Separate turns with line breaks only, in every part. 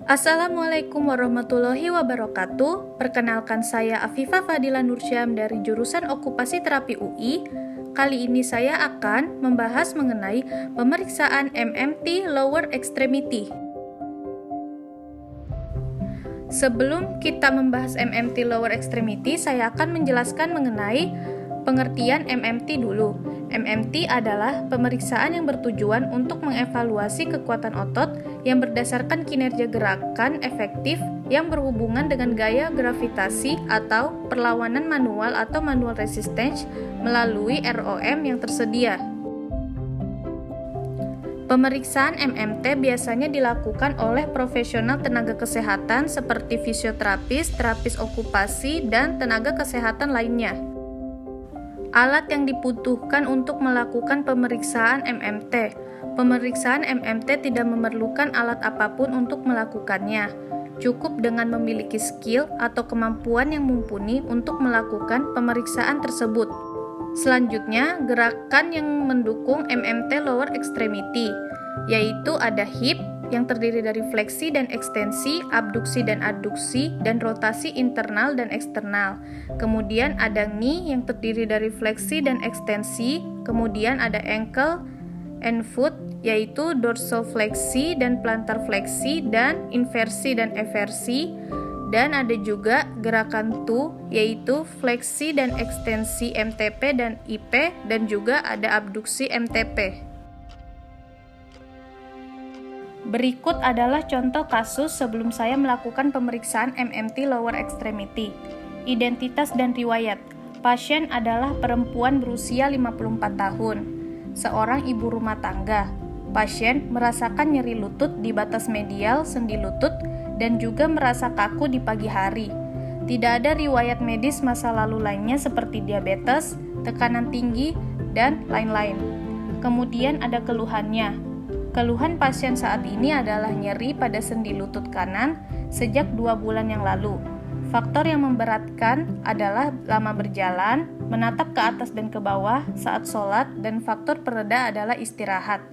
Assalamualaikum warahmatullahi wabarakatuh. Perkenalkan saya Afifah Fadila Nursyam dari jurusan Okupasi Terapi UI. Kali ini saya akan membahas mengenai pemeriksaan MMT Lower Extremity. Sebelum kita membahas MMT Lower Extremity, saya akan menjelaskan mengenai pengertian MMT dulu. MMT adalah pemeriksaan yang bertujuan untuk mengevaluasi kekuatan otot yang berdasarkan kinerja gerakan efektif yang berhubungan dengan gaya gravitasi atau perlawanan manual atau manual resistance melalui ROM yang tersedia. Pemeriksaan MMT biasanya dilakukan oleh profesional tenaga kesehatan seperti fisioterapis, terapis okupasi, dan tenaga kesehatan lainnya. Alat yang dibutuhkan untuk melakukan pemeriksaan MMT. Pemeriksaan MMT tidak memerlukan alat apapun untuk melakukannya. Cukup dengan memiliki skill atau kemampuan yang mumpuni untuk melakukan pemeriksaan tersebut. Selanjutnya, gerakan yang mendukung MMT lower extremity, yaitu ada hip yang terdiri dari fleksi dan ekstensi, abduksi dan adduksi, dan rotasi internal dan eksternal. Kemudian ada knee yang terdiri dari fleksi dan ekstensi, kemudian ada ankle and foot, yaitu dorsofleksi dan plantar fleksi, dan inversi dan eversi. Dan ada juga gerakan toe, yaitu fleksi dan ekstensi MTP dan IP, dan juga ada abduksi MTP. Berikut adalah contoh kasus sebelum saya melakukan pemeriksaan MMT lower extremity. Identitas dan riwayat. Pasien adalah perempuan berusia 54 tahun, seorang ibu rumah tangga. Pasien merasakan nyeri lutut di batas medial sendi lutut dan juga merasa kaku di pagi hari. Tidak ada riwayat medis masa lalu lainnya seperti diabetes, tekanan tinggi, dan lain-lain. Kemudian ada keluhannya. Keluhan pasien saat ini adalah nyeri pada sendi lutut kanan sejak 2 bulan yang lalu. Faktor yang memberatkan adalah lama berjalan, menatap ke atas dan ke bawah saat sholat, dan faktor pereda adalah istirahat.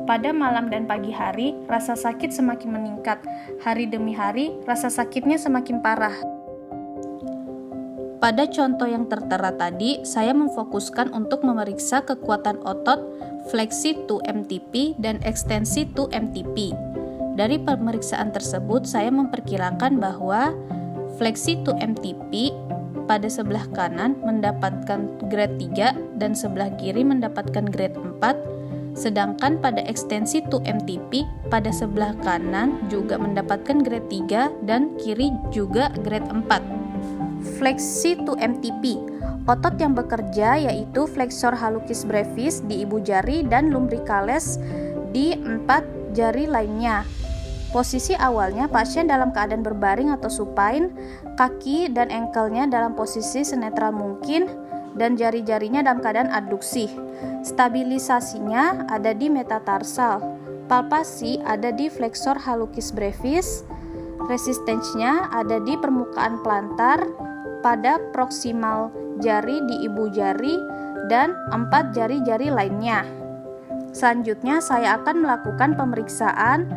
Pada malam dan pagi hari, rasa sakit semakin meningkat. Hari demi hari, rasa sakitnya semakin parah. Pada contoh yang tertera tadi, saya memfokuskan untuk memeriksa kekuatan otot fleksi to MTP dan ekstensi to MTP. Dari pemeriksaan tersebut, saya memperkirakan bahwa fleksi to MTP pada sebelah kanan mendapatkan grade 3 dan sebelah kiri mendapatkan grade 4, sedangkan pada ekstensi to MTP pada sebelah kanan juga mendapatkan grade 3 dan kiri juga grade 4. Fleksi to MTP. Otot yang bekerja yaitu flexor hallucis brevis di ibu jari dan lumbricalis di 4 jari lainnya. Posisi awalnya pasien dalam keadaan berbaring atau supine, kaki dan ankle-nya dalam posisi senetral mungkin, dan jari-jarinya dalam keadaan adduksi. Stabilisasinya ada di metatarsal. Palpasi ada di flexor hallucis brevis. Resistensinya ada di permukaan plantar, pada proksimal jari di ibu jari, dan 4 jari-jari lainnya. Selanjutnya saya akan melakukan pemeriksaan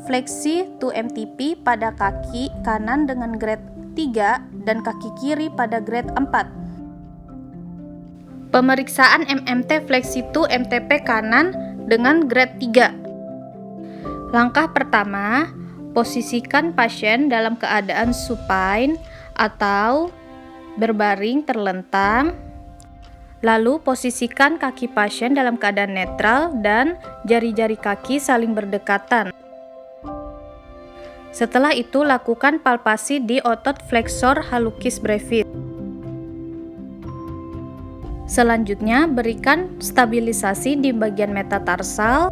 fleksi to MTP pada kaki kanan dengan grade 3 dan kaki kiri pada grade 4. Pemeriksaan MMT fleksi to MTP kanan dengan grade 3. Langkah pertama, posisikan pasien dalam keadaan supine atau berbaring terlentang. Lalu posisikan kaki pasien dalam keadaan netral dan jari-jari kaki saling berdekatan. Setelah itu lakukan palpasi di otot flexor hallucis brevis. Selanjutnya berikan stabilisasi di bagian metatarsal.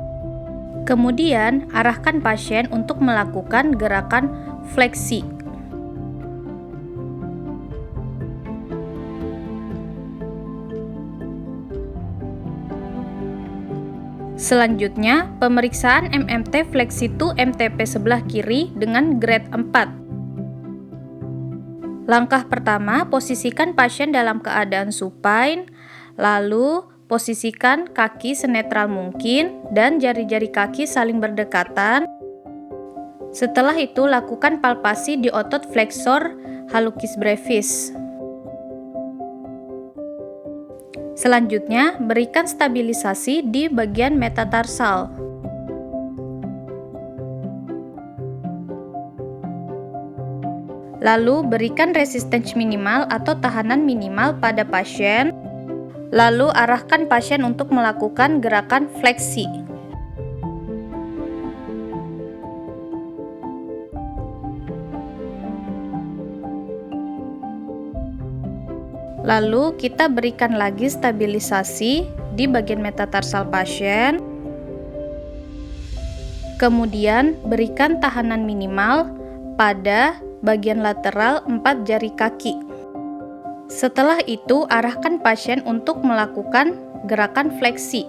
Kemudian arahkan pasien untuk melakukan gerakan fleksi. Selanjutnya, pemeriksaan MMT fleksi to MTP sebelah kiri dengan grade 4. Langkah pertama, posisikan pasien dalam keadaan supine, lalu posisikan kaki senetral mungkin dan jari-jari kaki saling berdekatan. Setelah itu, lakukan palpasi di otot flexor hallucis brevis. Selanjutnya, berikan stabilisasi di bagian metatarsal. Lalu, berikan resistance minimal atau tahanan minimal pada pasien. Lalu, arahkan pasien untuk melakukan gerakan fleksi. Lalu, kita berikan lagi stabilisasi di bagian metatarsal pasien. Kemudian, berikan tahanan minimal pada bagian lateral 4 jari kaki. Setelah itu, arahkan pasien untuk melakukan gerakan fleksi.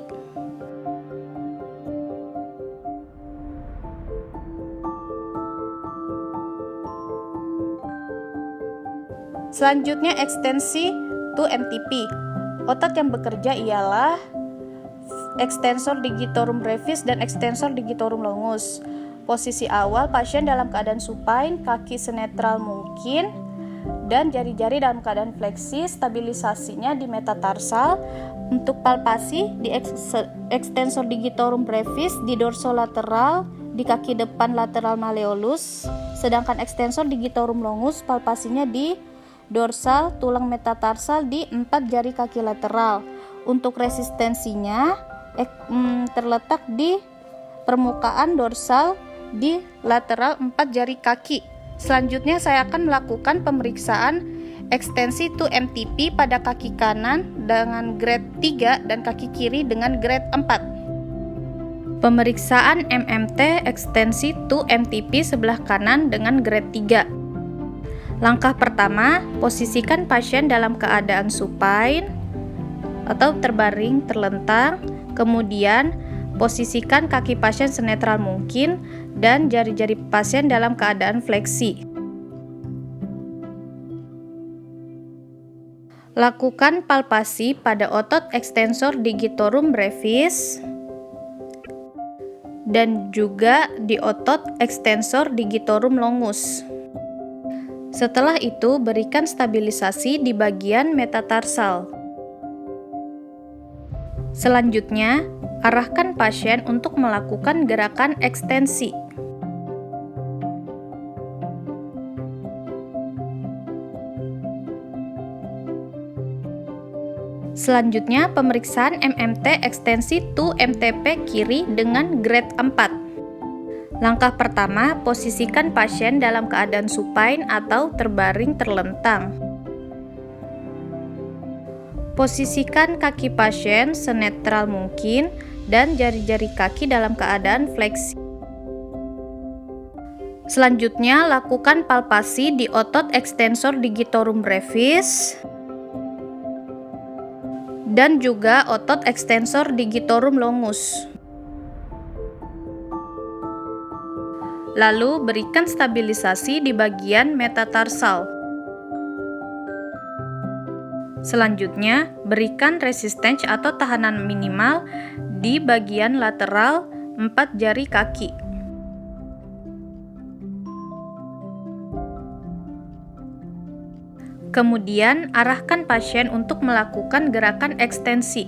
Selanjutnya, ekstensi to MTP. Otot yang bekerja ialah extensor digitorum brevis dan extensor digitorum longus. Posisi awal, pasien dalam keadaan supine, kaki senetral mungkin, dan jari-jari dalam keadaan fleksi. Stabilisasinya di metatarsal. Untuk palpasi di extensor digitorum brevis di dorsolateral, di kaki depan lateral malleolus. Sedangkan extensor digitorum longus palpasinya di dorsal tulang metatarsal di 4 jari kaki lateral. Untuk resistensinya terletak di permukaan dorsal di lateral 4 jari kaki. Selanjutnya saya akan melakukan pemeriksaan ekstensi to MTP pada kaki kanan dengan grade 3 dan kaki kiri dengan grade 4. Pemeriksaan MMT ekstensi to MTP sebelah kanan dengan grade 3. Langkah pertama, posisikan pasien dalam keadaan supine atau terbaring terlentang. Kemudian, posisikan kaki pasien senetral mungkin dan jari-jari pasien dalam keadaan fleksi. Lakukan palpasi pada otot extensor digitorum brevis dan juga di otot extensor digitorum longus. Setelah itu, berikan stabilisasi di bagian metatarsal. Selanjutnya, arahkan pasien untuk melakukan gerakan ekstensi. Selanjutnya, pemeriksaan MMT ekstensi to MTP kiri dengan grade 4. Langkah pertama, posisikan pasien dalam keadaan supine atau terbaring terlentang. Posisikan kaki pasien senetral mungkin dan jari-jari kaki dalam keadaan fleksi. Selanjutnya, lakukan palpasi di otot extensor digitorum brevis dan juga otot extensor digitorum longus. Lalu, berikan stabilisasi di bagian metatarsal. Selanjutnya, berikan resistance atau tahanan minimal di bagian lateral 4 jari kaki. Kemudian, arahkan pasien untuk melakukan gerakan ekstensi.